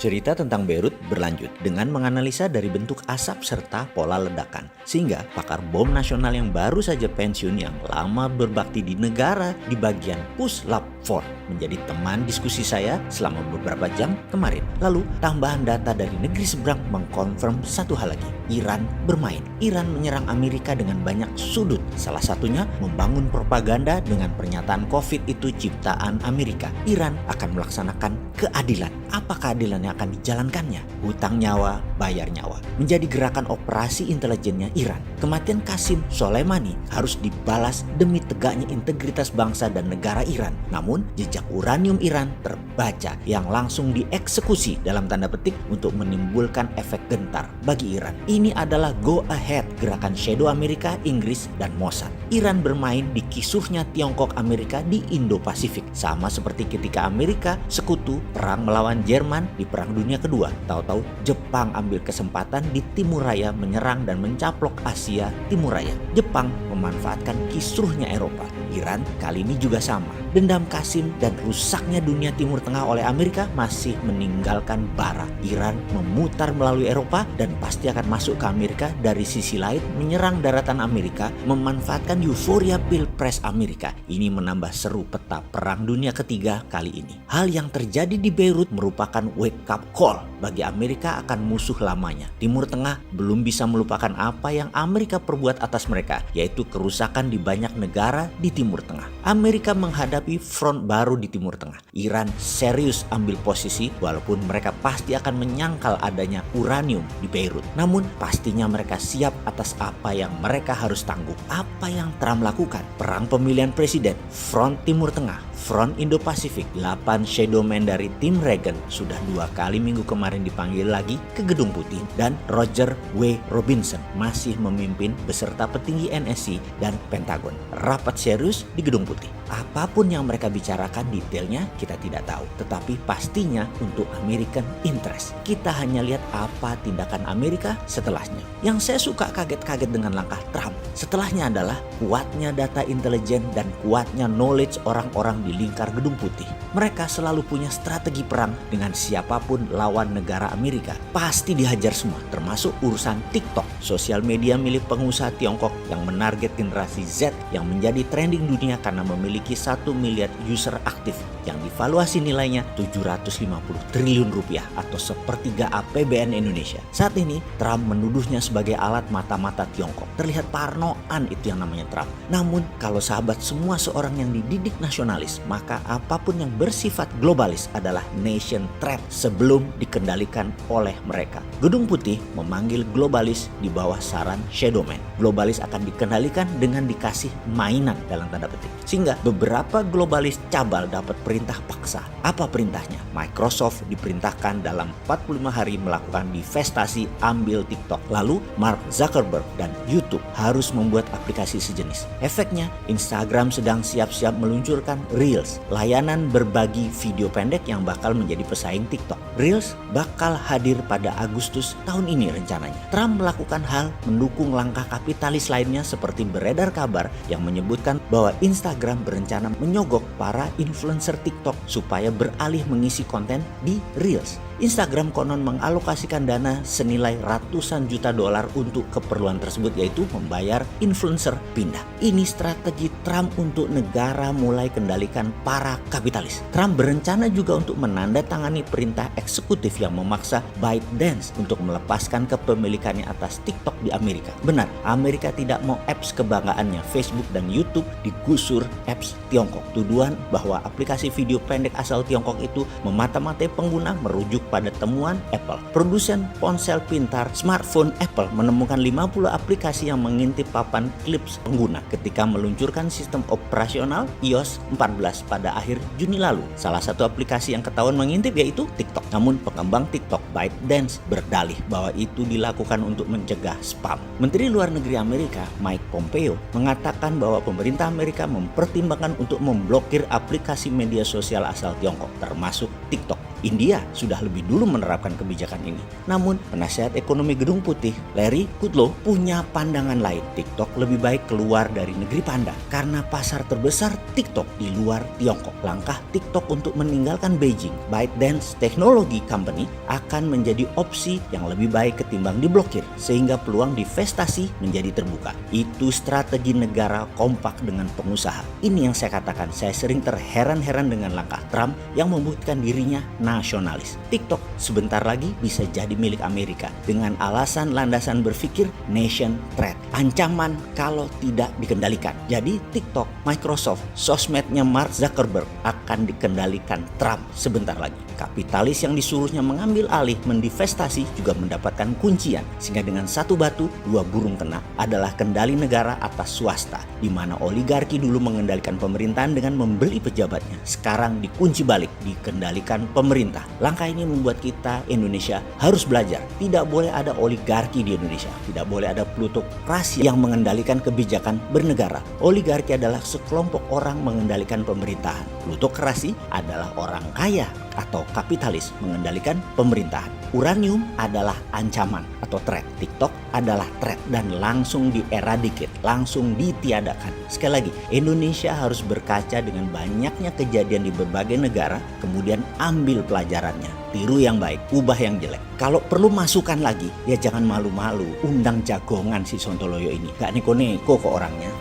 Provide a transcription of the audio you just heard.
Cerita tentang Beirut berlanjut dengan menganalisa dari bentuk asap serta pola ledakan. Sehingga pakar bom nasional yang baru saja pensiun yang lama berbakti di negara di bagian Puslap Fort menjadi teman diskusi saya selama beberapa jam kemarin. Lalu tambahan data dari negeri seberang mengkonfirm satu hal lagi. Iran bermain. Iran menyerang Amerika dengan banyak sudut. Salah satunya membangun propaganda dengan pernyataan COVID itu ciptaan Amerika. Iran akan melaksanakan keadilan. Apa keadilan yang akan dijalankannya? Hutang nyawa, bayar nyawa. Menjadi gerakan operasi intelijennya Iran. Kematian Qasim Soleimani harus dibalas demi tegaknya integritas bangsa dan negara Iran. Namun, jejak uranium Iran terbaca yang langsung dieksekusi dalam tanda petik untuk menimbulkan efek gentar bagi Iran. Ini adalah go ahead gerakan shadow Amerika, Inggris, dan Mossad. Iran bermain di kisuhnya Tiongkok Amerika di Indo-Pasifik. Sama seperti ketika Amerika sekutu perang melawan Jerman di Perang Dunia Kedua. Tahu-tahu Jepang ambil kesempatan di Timur Raya menyerang dan mencaplok Asia Timur Raya. Jepang memanfaatkan kisruhnya Eropa. Iran kali ini juga sama. Dendam Qasim dan rusaknya dunia Timur Tengah oleh Amerika masih meninggalkan bara. Iran memutar melalui Eropa dan pasti akan masuk ke Amerika dari sisi lain, menyerang daratan Amerika, memanfaatkan euforia Pilpres Amerika. Ini menambah seru peta Perang Dunia Ketiga kali ini. Hal yang terjadi di Beirut merupakan wake up call bagi Amerika akan musuh lamanya. Timur Tengah belum bisa melupakan apa yang Amerika perbuat atas mereka, yaitu kerusakan di banyak negara di Timur Tengah. Amerika menghadapi front baru di Timur Tengah. Iran serius ambil posisi walaupun mereka pasti akan menyangkal adanya uranium di Beirut. Namun pastinya mereka siap atas apa yang mereka harus tanggung. Apa yang Trump lakukan? Perang pemilihan presiden, front Timur Tengah, front Indo-Pasifik. 8 shadow man dari tim Reagan sudah 2 kali minggu kemarin dipanggil lagi ke Gedung Putih, dan Roger W. Robinson masih memimpin beserta petinggi NSC dan Pentagon. Rapat serius di Gedung Putih. Apapun yang mereka bicarakan detailnya kita tidak tahu, tetapi pastinya untuk American interest. Kita hanya lihat apa tindakan Amerika setelahnya. Yang saya suka kaget-kaget dengan langkah Trump setelahnya adalah kuatnya data intelijen dan kuatnya knowledge orang-orang di lingkar Gedung Putih. Mereka selalu punya strategi perang dengan siapapun lawan negara Amerika. Pasti dihajar semua, termasuk urusan TikTok, sosial media milik pengusaha Tiongkok yang menarget generasi Z yang menjadi trending dunia karena memiliki 1 miliar user aktif yang divaluasi nilainya 750 triliun rupiah atau sepertiga APBN Indonesia. Saat ini Trump menuduhnya sebagai alat mata-mata Tiongkok. Terlihat parnoan itu yang namanya Trump. Namun kalau sahabat semua seorang yang dididik nasionalis, maka apapun yang bersifat globalis adalah nation threat sebelum dikendalikan oleh mereka. Gedung Putih memanggil globalis di bawah saran shadow man. Globalis akan dikendalikan dengan dikasih mainan dalam tanda petik. Sehingga beberapa globalis cabal dapat perintah paksa. Apa perintahnya? Microsoft diperintahkan dalam 45 hari melakukan divestasi ambil TikTok. Lalu Mark Zuckerberg dan YouTube harus membuat aplikasi sejenis. Efeknya, Instagram sedang siap-siap meluncurkan Reels, layanan berbagi video pendek yang bakal menjadi pesaing TikTok. Reels bakal hadir pada Agustus tahun ini rencananya. Trump melakukan hal mendukung langkah kapitalis lainnya seperti beredar kabar yang menyebutkan bahwa Instagram berencana menyogok para influencer TikTok supaya beralih mengisi konten di Reels. Instagram konon mengalokasikan dana senilai ratusan juta dolar untuk keperluan tersebut, yaitu membayar influencer pindah. Ini strategi Trump untuk negara mulai kendalikan para kapitalis. Trump berencana juga untuk menandatangani perintah eksekutif yang memaksa ByteDance untuk melepaskan kepemilikannya atas TikTok di Amerika. Benar, Amerika tidak mau apps kebanggaannya Facebook dan YouTube digusur apps Tiongkok. Tuduhan bahwa aplikasi video pendek asal Tiongkok itu memata-matai pengguna merujuk pada temuan Apple. Produsen ponsel pintar smartphone Apple menemukan 50 aplikasi yang mengintip papan clips pengguna ketika meluncurkan sistem operasional iOS 14 pada akhir Juni lalu. Salah satu aplikasi yang ketahuan mengintip yaitu TikTok. Namun pengembang TikTok ByteDance berdalih bahwa itu dilakukan untuk mencegah spam. Menteri Luar Negeri Amerika Mike Pompeo mengatakan bahwa pemerintah Amerika mempertimbangkan untuk memblokir aplikasi media sosial asal Tiongkok, termasuk TikTok. India sudah lebih dulu menerapkan kebijakan ini. Namun, penasihat ekonomi Gedung Putih, Larry Kudlow, punya pandangan lain. TikTok lebih baik keluar dari negeri panda karena pasar terbesar TikTok di luar Tiongkok. Langkah TikTok untuk meninggalkan Beijing, ByteDance Technology Company, akan menjadi opsi yang lebih baik ketimbang diblokir, sehingga peluang divestasi menjadi terbuka. Itu strategi negara kompak dengan pengusaha. Ini yang saya katakan, saya sering terheran-heran dengan langkah Trump yang membuktikan dirinya nasionalis. TikTok sebentar lagi bisa jadi milik Amerika dengan alasan landasan berpikir nation threat, ancaman kalau tidak dikendalikan. Jadi TikTok, Microsoft, sosmednya Mark Zuckerberg akan dikendalikan Trump sebentar lagi. Kapitalis yang disuruhnya mengambil alih mendivestasi juga mendapatkan kuncian, sehingga dengan satu batu dua burung kena adalah kendali negara atas swasta, di mana oligarki dulu mengendalikan pemerintahan dengan membeli pejabatnya. Sekarang dikunci balik, dikendalikan pemerintah. Langkah ini membuat kita Indonesia harus belajar. Tidak boleh ada oligarki di Indonesia. Tidak boleh ada plutokrasi yang mengendalikan kebijakan bernegara. Oligarki adalah sekelompok orang mengendalikan pemerintahan. Plutokrasi adalah orang kaya atau kapitalis mengendalikan pemerintahan. Uranium adalah ancaman atau threat. TikTok adalah threat dan langsung dieradicate, langsung ditiadakan. Sekali lagi, Indonesia harus berkaca dengan banyaknya kejadian di berbagai negara, kemudian ambil pelajarannya. Tiru yang baik, ubah yang jelek. Kalau perlu masukan lagi, ya jangan malu-malu. Undang jagongan si Sontoloyo ini. Gak neko-neko kok orangnya.